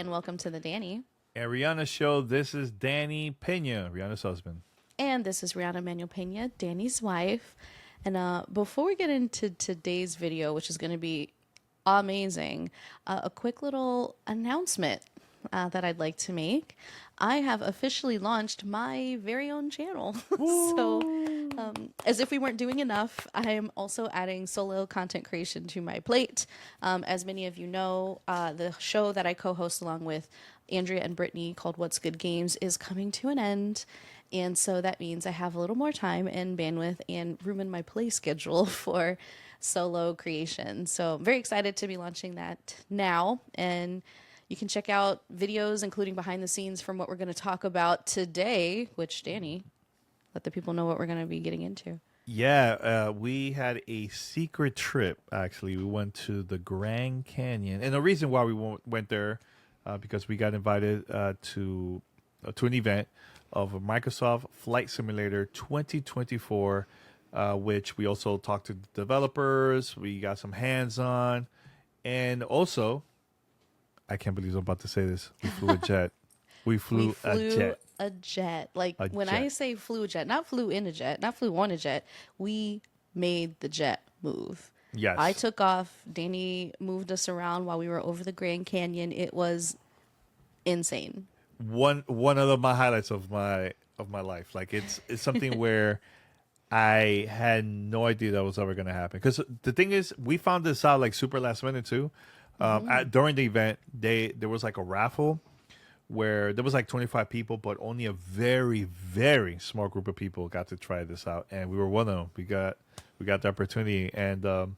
and welcome to the Danny. And Rihanna Show, this is Danny Pena, Rihanna's husband. And this is Rihanna Manuel Pena, Danny's wife. And before we get into today's video, which is going to be amazing, a quick little announcement that I'd like to make. I have officially launched my very own channel. So, as if we weren't doing enough, I am also adding solo content creation to my plate. As many of you know, the show that I co-host along with Andrea and Brittany called What's Good Games is coming to an end. And so that means I have a little more time and bandwidth and room in my play schedule for solo creation. So I'm very excited to be launching that now. And you can check out videos, including behind the scenes from what we're going to talk about today, which, Danny, let the people know what we're going to be getting into. Yeah, we had a secret trip, actually. We went to the Grand Canyon. And the reason why we went there, because we got invited to an event of a Microsoft Flight Simulator 2024, which we also talked to developers. We got some hands-on. And also, I can't believe I'm about to say this. We flew a jet. We flew a jet. Like A when jet. I say flew a jet, not flew in a jet, not flew on a jet. We made the jet move. Yes. I took off. Danny moved us around while we were over the Grand Canyon. It was insane. One of my highlights of my life. Like it's something where I had no idea that was ever going to happen. Because the thing is, we found this out like super last minute too. During the event, there was like a raffle where there was like 25 people, but only a very, very small group of people got to try this out, and we were one of them. We got the opportunity, and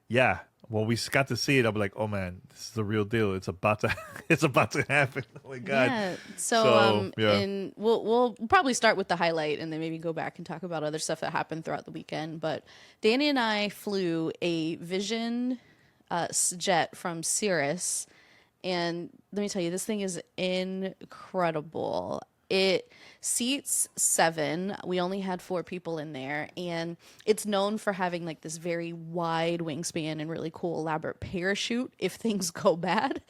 yeah, when we got to see it, I'm like, oh man, this is the real deal. It's about to happen. Oh my god. Yeah. So yeah. and we'll probably start with the highlight and then maybe go back and talk about other stuff that happened throughout the weekend. But Danny and I flew a Vision jet from Cirrus, and let me tell you, this thing is incredible. It seats 7. We only had 4 people in there, and it's known for having like this very wide wingspan and really cool elaborate parachute if things go bad.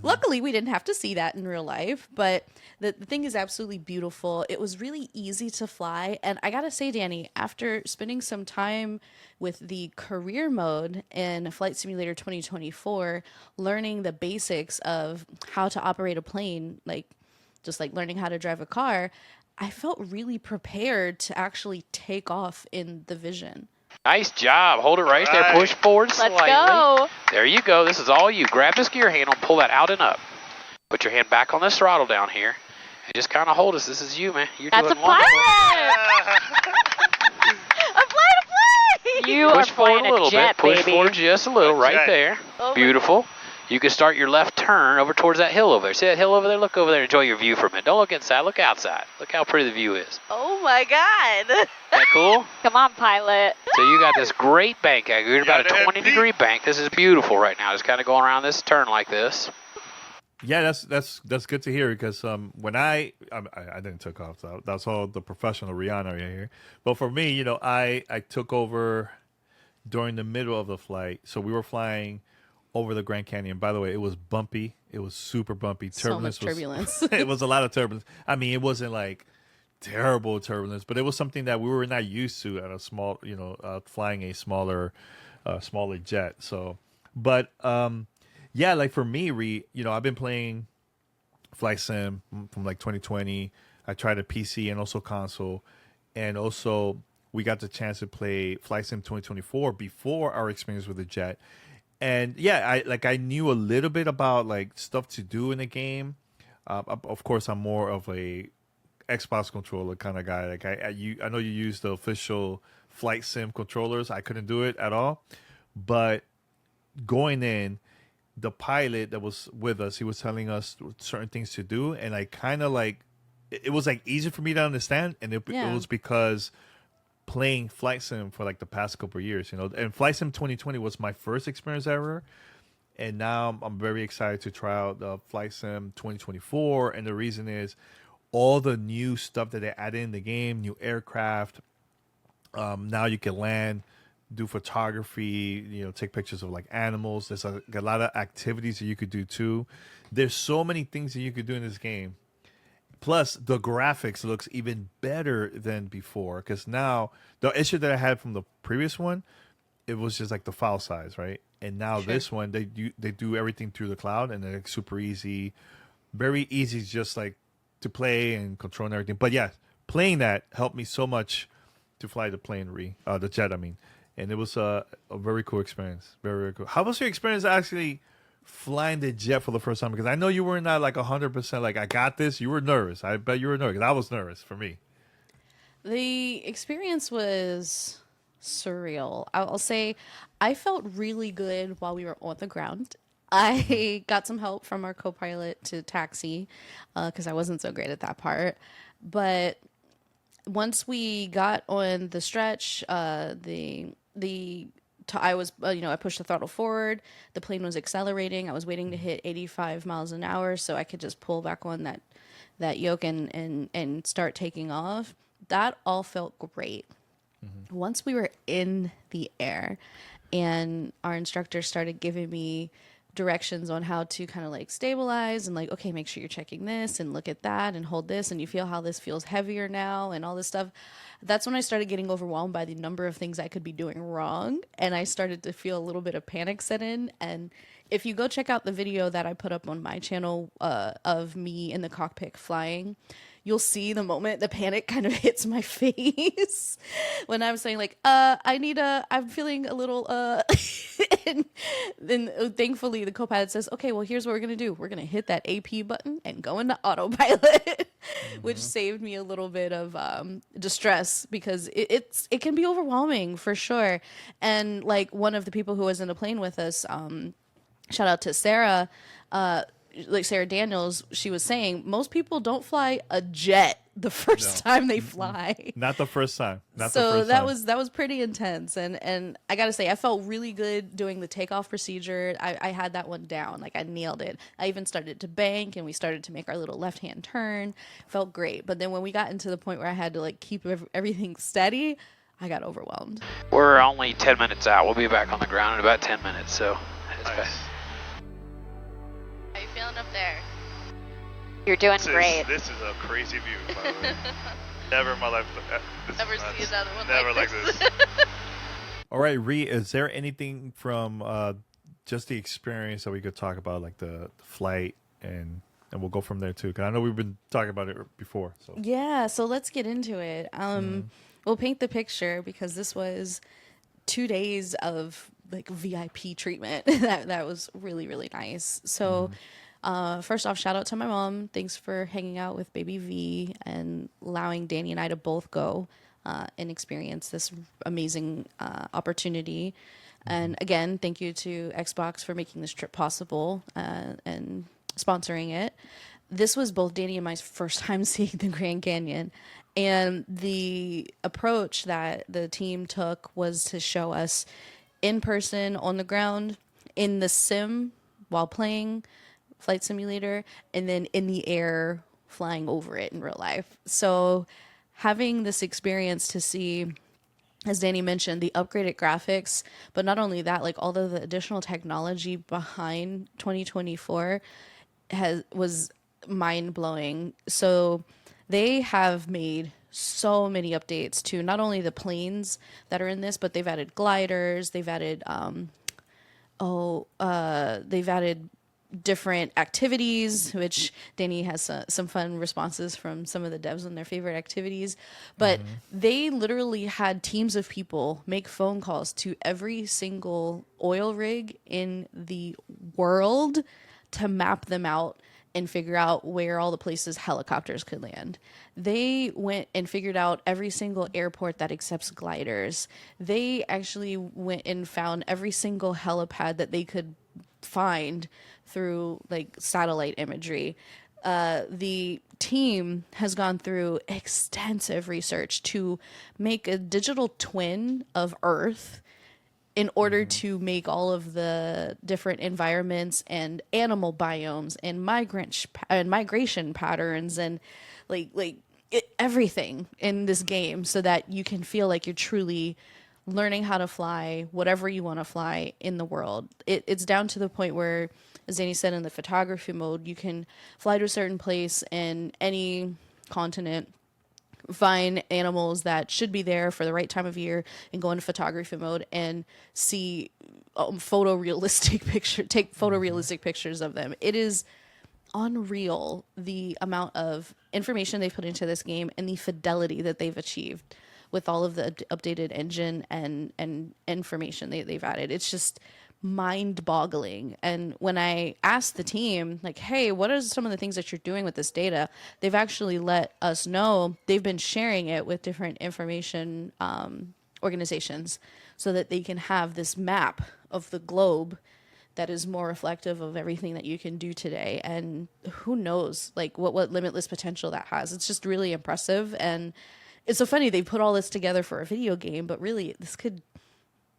Luckily, we didn't have to see that in real life, but the thing is absolutely beautiful. It was really easy to fly, and I gotta say, Danny, after spending some time with the career mode in Flight Simulator 2024, learning the basics of how to operate a plane, just like learning how to drive a car, I felt really prepared to actually take off in the Vision. Nice job. Hold it right there. Push forward slightly. Let's go. There you go. This is all you. Grab this gear handle, pull that out and up. Put your hand back on this throttle down here, and just kind of hold us. This is you, man. You're That's a doing wonderful. pilot. I'm flying a plane. You Push are forward flying a little jet, bit. Push baby. forward just a little, right there. Oh my Beautiful. You can start your left turn over towards that hill over there. See that hill over there? Look over there. Enjoy your view for a minute. Don't look inside. Look outside. Look how pretty the view is. Oh my God. Isn't that cool? Come on, pilot. So you got this great bank angle. You're at about a 20-degree bank. This is beautiful right now. Just kind of going around this turn like this. Yeah, that's good to hear, because when I didn't take off, so that's all the professional Rihanna right here. But for me, I took over during the middle of the flight. So we were flying over the Grand Canyon. By the way, it was bumpy. It was super bumpy. So much turbulence. It was a lot of turbulence. I mean, it wasn't like terrible turbulence, but it was something that we were not used to at a small, flying a smaller jet. So, but yeah, like for me, I've been playing Flight Sim from like 2020. I tried a PC and also console, and also we got the chance to play Flight Sim 2024 before our experience with the jet. And yeah, I knew a little bit about like stuff to do in the game. Of course, I'm more of a Xbox controller kind of guy. Like I know you use the official Flight Sim controllers. I couldn't do it at all. But going in, the pilot that was with us, he was telling us certain things to do, and I kind of like it was like easy for me to understand, and it was because playing Flight Sim for like the past couple of years, and Flight Sim 2020 was my first experience ever, and now I'm very excited to try out the Flight Sim 2024, and the reason is all the new stuff that they added in the game, new aircraft. Now you can land do photography, take pictures of like animals. There's a lot of activities that you could do too. There's so many things that you could do in this game. Plus, the graphics looks even better than before, because now the issue that I had from the previous one, it was just like the file size, right? And now this one, they do everything through the cloud, and it's super easy, very easy, just like to play and control and everything. But yeah, playing that helped me so much to fly the plane, the jet, I mean. And it was a very cool experience. Very, very cool. How was your experience actually flying the jet for the first time? Because I know you were not like 100% like, I got this. You were nervous. I bet you were nervous. 'Cause I was nervous for me. The experience was surreal. I'll say I felt really good while we were on the ground. I got some help from our co-pilot to taxi because I wasn't so great at that part. But once we got on the stretch, I was, I pushed the throttle forward. The plane was accelerating. I was waiting to hit 85 miles an hour so I could just pull back on that yoke and start taking off. That all felt great. Mm-hmm. Once we were in the air and our instructor started giving me directions on how to kind of like stabilize and like, okay, make sure you're checking this and look at that and hold this and you feel how this feels heavier now and all this stuff. That's when I started getting overwhelmed by the number of things I could be doing wrong, and I started to feel a little bit of panic set in. And if you go check out the video that I put up on my channel of me in the cockpit flying, you'll see the moment the panic kind of hits my face when I'm saying like, I'm feeling a little, and then thankfully the co-pilot says, okay, well, here's what we're going to do. We're going to hit that AP button and go into autopilot, which saved me a little bit of distress because it can be overwhelming for sure. And like one of the people who was in the plane with us, shout out to Sarah, like Sarah Daniels, she was saying most people don't fly a jet the first time they fly. Not the first time. So that was pretty intense, and I gotta say I felt really good doing the takeoff procedure. I had that one down, like I nailed it. I even started to bank, and we started to make our little left hand turn. Felt great, but then when we got into the point where I had to like keep everything steady, I got overwhelmed. We're only 10 minutes out. We'll be back on the ground in about 10 minutes, so it's best. How you feeling up there? You're doing great. This is a crazy view, by the way. Never in my life. Never see another one Never like this. All right, Ree, is there anything from just the experience that we could talk about, like the flight, and we'll go from there too? Because I know we've been talking about it before. So yeah, so let's get into it. We'll paint the picture because this was 2 days of like VIP treatment that was really, really nice. So first off, shout out to my mom. Thanks for hanging out with baby V and allowing Danny and I to both go and experience this amazing opportunity. And again, thank you to Xbox for making this trip possible and sponsoring it. This was both Danny and my first time seeing the Grand Canyon. And the approach that the team took was to show us in person, on the ground, in the sim while playing Flight Simulator, and then in the air flying over it in real life. So having this experience to see, as Danny mentioned, the upgraded graphics, but not only that, like all of the additional technology behind 2024 was mind-blowing. So they have made so many updates to not only the planes that are in this, but they've added gliders, they've added they've added different activities, which Danny has some fun responses from some of the devs on their favorite activities. But they literally had teams of people make phone calls to every single oil rig in the world to map them out and figure out where all the places helicopters could land. They went and figured out every single airport that accepts gliders. They actually went and found every single helipad that they could find through like satellite imagery. The team has gone through extensive research to make a digital twin of Earth in order to make all of the different environments and animal biomes and migration patterns and everything in this game, so that you can feel like you're truly learning how to fly whatever you want to fly in the world. It's down to the point where, as Danny said, in the photography mode, you can fly to a certain place in any continent, find animals that should be there for the right time of year, and go into photography mode and see take photorealistic pictures of them. It is unreal the amount of information they've put into this game and the fidelity that they've achieved with all of the updated engine and information they've added. It's just mind-boggling. And when I asked the team, like, hey, what are some of the things that you're doing with this data, they've actually let us know they've been sharing it with different information organizations so that they can have this map of the globe that is more reflective of everything that you can do today. And who knows, like, what limitless potential that has. It's just really impressive. And it's so funny they put all this together for a video game, but really this could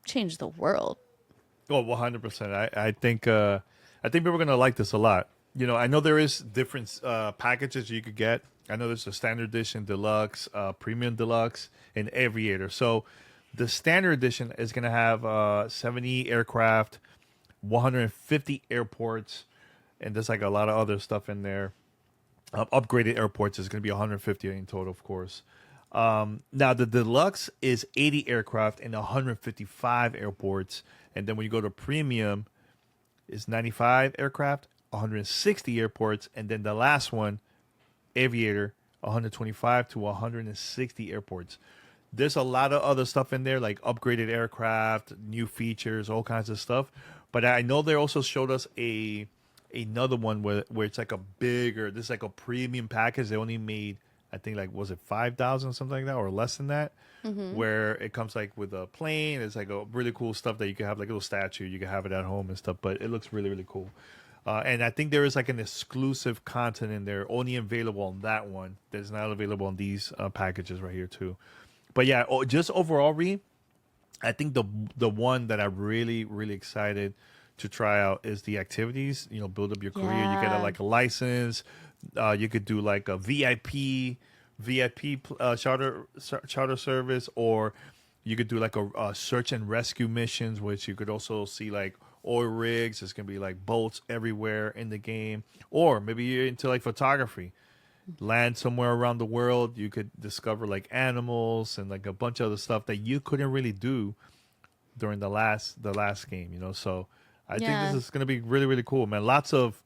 change the world. Oh, 100%. I think people are gonna like this a lot. You know, I know there is different packages you could get. I know there's a standard edition, deluxe, premium deluxe, and aviator. So the standard edition is gonna have 70 aircraft, 150 airports, and there's like a lot of other stuff in there. Upgraded airports is gonna be 150 in total, of course. Now the deluxe is 80 aircraft and 155 airports, and then when you go to premium, is 95 aircraft, 160 airports, and then the last one, aviator, 125 to 160 airports. There's a lot of other stuff in there, like upgraded aircraft, new features, all kinds of stuff. But I know they also showed us another one where it's like a bigger, this is like a premium package. They only made, I think, like, was it 5,000 something like that, or less than that, where it comes like with a plane. It's like a really cool stuff that you can have, like a little statue. You can have it at home and stuff, but it looks really, really cool. And I think there is like an exclusive content in there only available on that one that's not available on these packages right here too. But yeah, just overall, I think the one that I'm really, really excited to try out is the activities. You know, build up your career. You get a license. You could do like a VIP charter service, or you could do like a search and rescue missions, which you could also see like oil rigs. There's gonna be like boats everywhere in the game, or maybe you're into like photography. Land somewhere around the world, you could discover like animals and like a bunch of other stuff that you couldn't really do during the last game. You know, so I think this is gonna be really, really cool, man. Lots of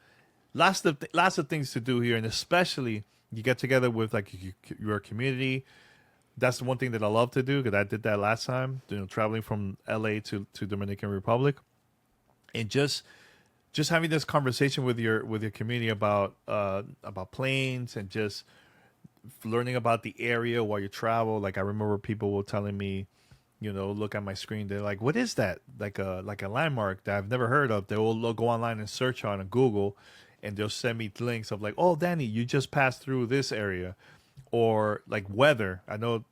things to do here, and especially you get together with like your community. That's the one thing that I love to do, because I did that last time, you know, traveling from LA to Dominican Republic, and just having this conversation with your community about planes, and just learning about the area while you travel. Like, I remember people were telling me, you know, look at my screen, they're like, what is that? Like a landmark that I've never heard of. They will go online and search on Google, and they'll send me links of like, oh, Danny, you just passed through this area. Or like weather. I know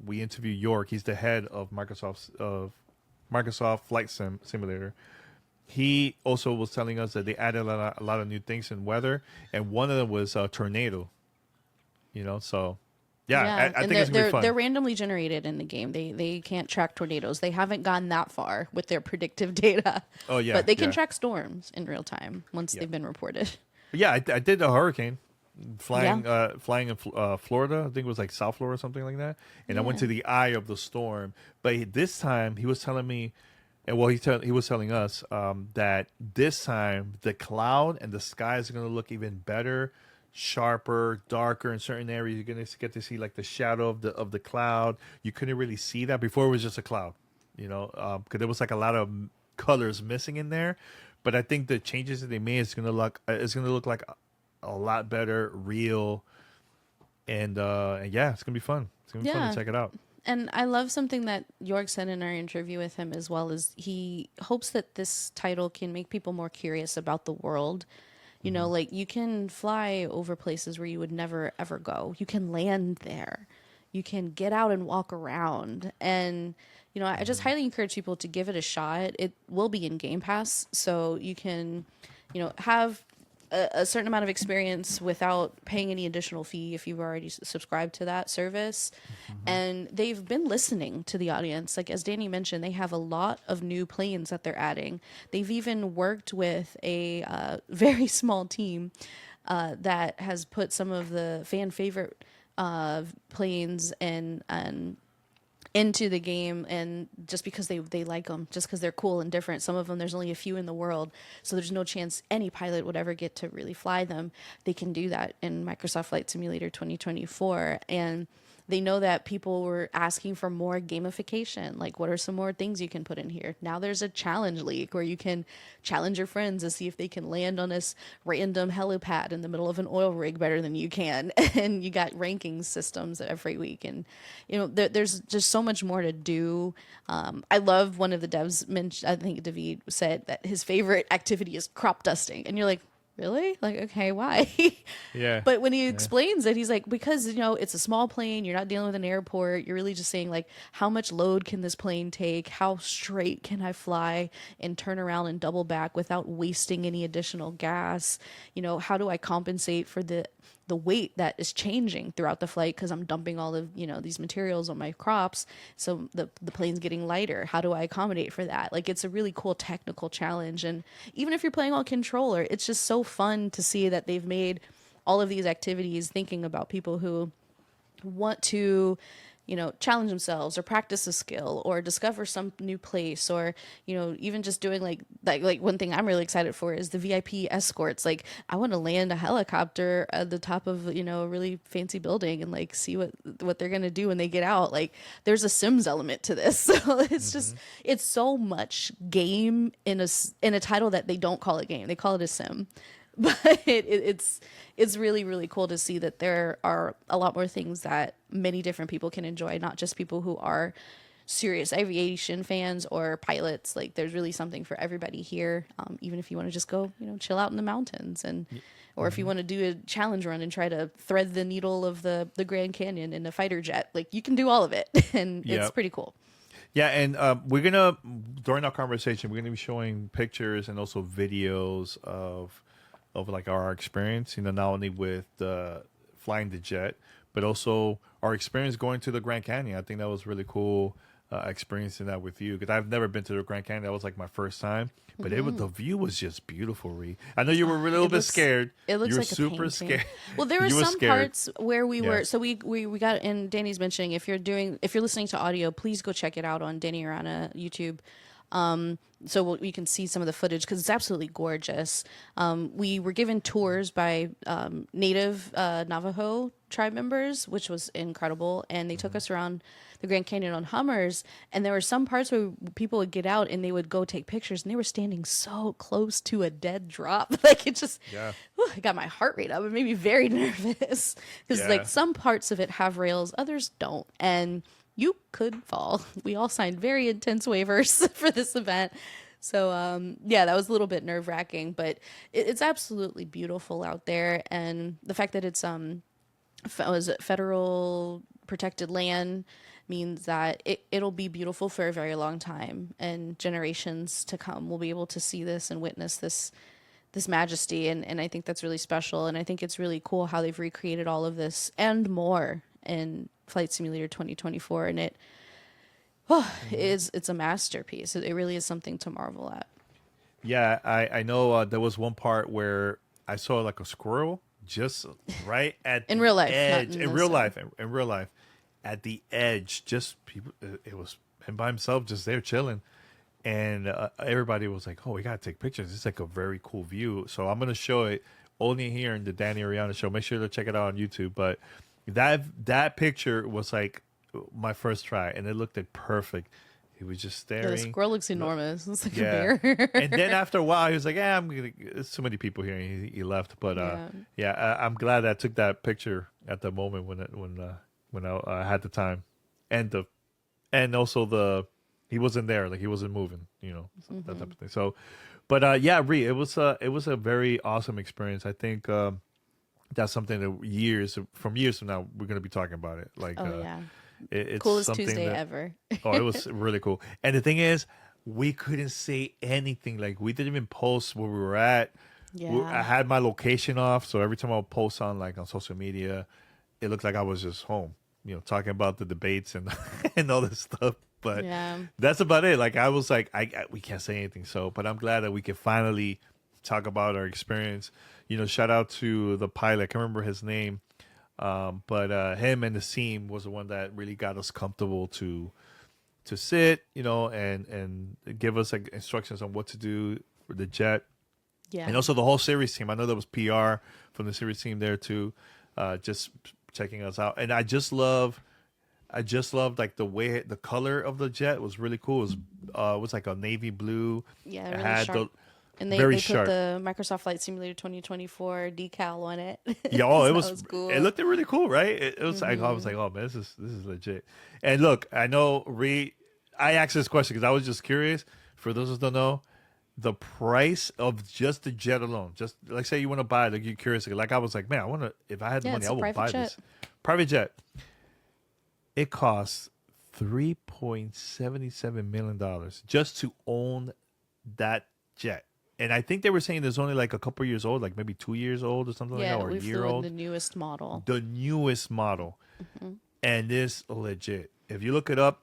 we interviewed York. He's the head of Microsoft Flight Simulator. He also was telling us that they added a lot of new things in weather, and one of them was a tornado. You know, so I think it's gonna be fun. They're randomly generated in the game. They can't track tornadoes. They haven't gone that far with their predictive data. Oh yeah, but they can track storms in real time once they've been reported. But yeah, I did a hurricane. Flying in Florida. I think it was like South Florida or something like that. And I went to the eye of the storm. But this time he was telling me, and well, he was telling us that this time the cloud and the sky is going to look even better, sharper, darker in certain areas. You're going to get to see like the shadow of the cloud. You couldn't really see that before. It was just a cloud, you know, because there was like a lot of colors missing in there. But I think the changes that they made is going to look like a lot better, real, and yeah, it's gonna be fun. It's gonna be fun to check it out. And I love something that York said in our interview with him as well, is he hopes that this title can make people more curious about the world. You know, like, you can fly over places where you would never ever go. You can land there. You can get out and walk around. And you know, I just highly encourage people to give it a shot. It will be in Game Pass, so you can, you know, have a certain amount of experience without paying any additional fee if you've already subscribed to that service. And they've been listening to the audience. Like, as Danny mentioned, they have a lot of new planes that they're adding. They've even worked with a very small team that has put some of the fan favorite planes and into the game, and just because they like them, just because they're cool and different. Some of them, there's only a few in the world, so there's no chance any pilot would ever get to really fly them. They can do that in Microsoft Flight Simulator 2024, and they know that people were asking for more gamification. Like, what are some more things you can put in here? Now there's a challenge league where you can challenge your friends to see if they can land on this random helipad in the middle of an oil rig better than you can. And you got ranking systems every week. And, you know, there's just so much more to do. I love one of the devs mentioned, I think David said that his favorite activity is crop dusting. And you're like, really? Like, okay, why? Yeah. But when he explains it, he's like, because, you know, it's a small plane, you're not dealing with an airport, you're really just saying, like, how much load can this plane take? How straight can I fly and turn around and double back without wasting any additional gas? You know, how do I compensate for the weight that is changing throughout the flight because I'm dumping all of, you know, these materials on my crops, so the plane's getting lighter? How do I accommodate for that? Like, it's a really cool technical challenge. And even if you're playing on controller, it's just so fun to see that they've made all of these activities thinking about people who want to, you know, challenge themselves or practice a skill or discover some new place, or, you know, even just doing like one thing I'm really excited for is the VIP escorts. Like, I want to land a helicopter at the top of, you know, a really fancy building and like see what they're going to do when they get out. Like, there's a Sims element to this. So it's just, it's so much game in a title that they don't call it game. They call it a sim. But it's really, really cool to see that there are a lot more things that many different people can enjoy, not just people who are serious aviation fans or pilots. Like, there's really something for everybody here. Even if you want to just go, you know, chill out in the mountains, and or if you want to do a challenge run and try to thread the needle of the Grand Canyon in a fighter jet, like, you can do all of it, and it's pretty cool. Yeah, and we're gonna, during our conversation, we're gonna be showing pictures and also videos of like our experience, you know, not only with flying the jet, but also our experience going to the Grand Canyon. I think that was really cool, experiencing that with you, because I've never been to the Grand Canyon. That was like my first time, but the view was just beautiful, Ree. I know you were a little bit scared. It looks you were like super a painting. scared. Well, there were You were some scared. parts where we were, so we got, and Danny's mentioning, if you're listening to audio, please go check it out on Danny Arana YouTube. So we can see some of the footage because it's absolutely gorgeous. We were given tours by native Navajo tribe members, which was incredible, and they took us around the Grand Canyon on Hummers. And there were some parts where people would get out and they would go take pictures, and they were standing so close to a dead drop, like, it just, it got my heart rate up. It made me very nervous because like some parts of it have rails, others don't, and you could fall. We all signed very intense waivers for this event. So, that was a little bit nerve wracking, but it's absolutely beautiful out there. And the fact that it's, federal protected land means that it'll be beautiful for a very long time, and generations to come will be able to see this and witness this majesty. And I think that's really special. And I think it's really cool how they've recreated all of this and more in Flight Simulator 2024, and it's a masterpiece. It really is something to marvel at. Yeah, I know there was one part where I saw like a squirrel just right at In the real life, not edge. in In the real sim. life, in real life, at the edge, just people. It was him by himself, just there chilling, and everybody was like, "Oh, we gotta take pictures. It's like a very cool view." So I'm gonna show it only here in the Danny Ariana show. Make sure to check it out on YouTube. But that picture was like my first try, and it looked like perfect. He was just staring. The squirrel looks enormous. It's like a Yeah. bear. And then after a while, he was like, "Yeah, there's too many people here," and he left. But I'm glad I took that picture at the moment when I had the time, and also he wasn't there, like he wasn't moving, you know, that type of thing. So, but Ree, it was a very awesome experience. I think that's something that from years from now we're gonna be talking about it. Like, it's coolest something Tuesday ever. It was really cool. And the thing is, we couldn't say anything. Like, we didn't even post where we were at. Yeah. I had my location off, so every time I would post on social media, it looked like I was just home, talking about the debates and and all this stuff. But Yeah. that's about it. Like I was like, we can't say anything. So, but I'm glad that we could finally talk about our experience. Shout out to the pilot. I can't remember his name, but him and the team was the one that really got us comfortable to sit, and give us like instructions on what to do for the jet. Yeah. And also the whole Cirrus team. I know there was PR from the Cirrus team there too, just checking us out. And I just loved like the way the color of the jet was really cool. It was like a navy blue. Yeah, It really had sharp. And they very put sharp. the Microsoft Flight Simulator 2024 decal on it. Yeah, So it that was cool. It looked really cool, right? It was like I was like, oh man, this is legit. And look, I know I asked this question because I was just curious. For those who don't know, the price of just the jet alone, just like say you want to buy it, like you're curious, like I was like, man, I want to. If I had the Yeah, money, it's I a would private buy jet. this private jet. It costs $3.77 million just to own that jet. And I think they were saying it's only like a couple years old, like maybe 2 years old or something like Yeah, that, or a we year flew in old. the newest model. The newest model. And it's legit. If you look it up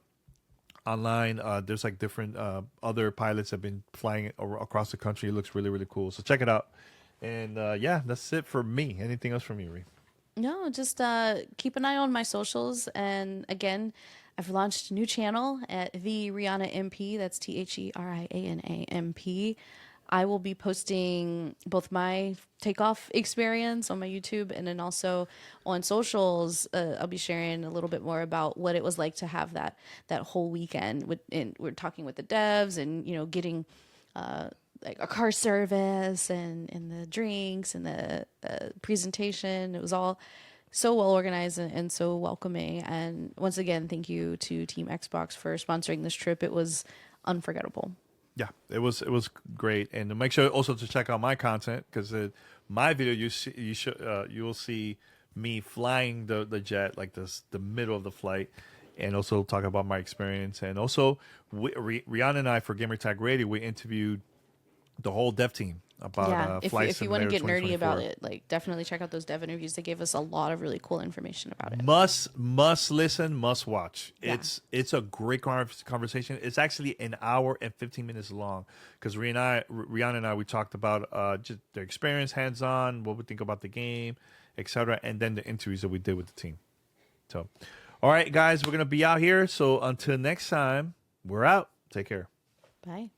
online, there's like different other pilots have been flying it across the country. It looks really, really cool. So check it out. And yeah, that's it for me. Anything else from you, Ree? No, just keep an eye on my socials. And again, I've launched a new channel at the Rihanna MP. That's TheRianaMP. I will be posting both my takeoff experience on my YouTube and then also on socials. I'll be sharing a little bit more about what it was like to have that whole weekend. And we're talking with the devs and getting like a car service and the drinks and the presentation. It was all so well organized and so welcoming. And once again, thank you to Team Xbox for sponsoring this trip. It was unforgettable. Yeah, it was great, and to make sure also to check out my content because my video you will see me flying the jet like the middle of the flight, and also talk about my experience, and also Rihanna and I for Gamertag Radio we interviewed the whole dev team about Flight if you want to Simulator get nerdy about 2024. it, like definitely check out those dev interviews. They gave us a lot of really cool information about it. Must listen, must watch. Yeah. It's a great conversation. It's actually an hour and 15 minutes long because Rihanna and I we talked about just their experience, hands on, what we think about the game, etc., and then the interviews that we did with the team. So, all right, guys, we're gonna be out here. So until next time, we're out. Take care. Bye.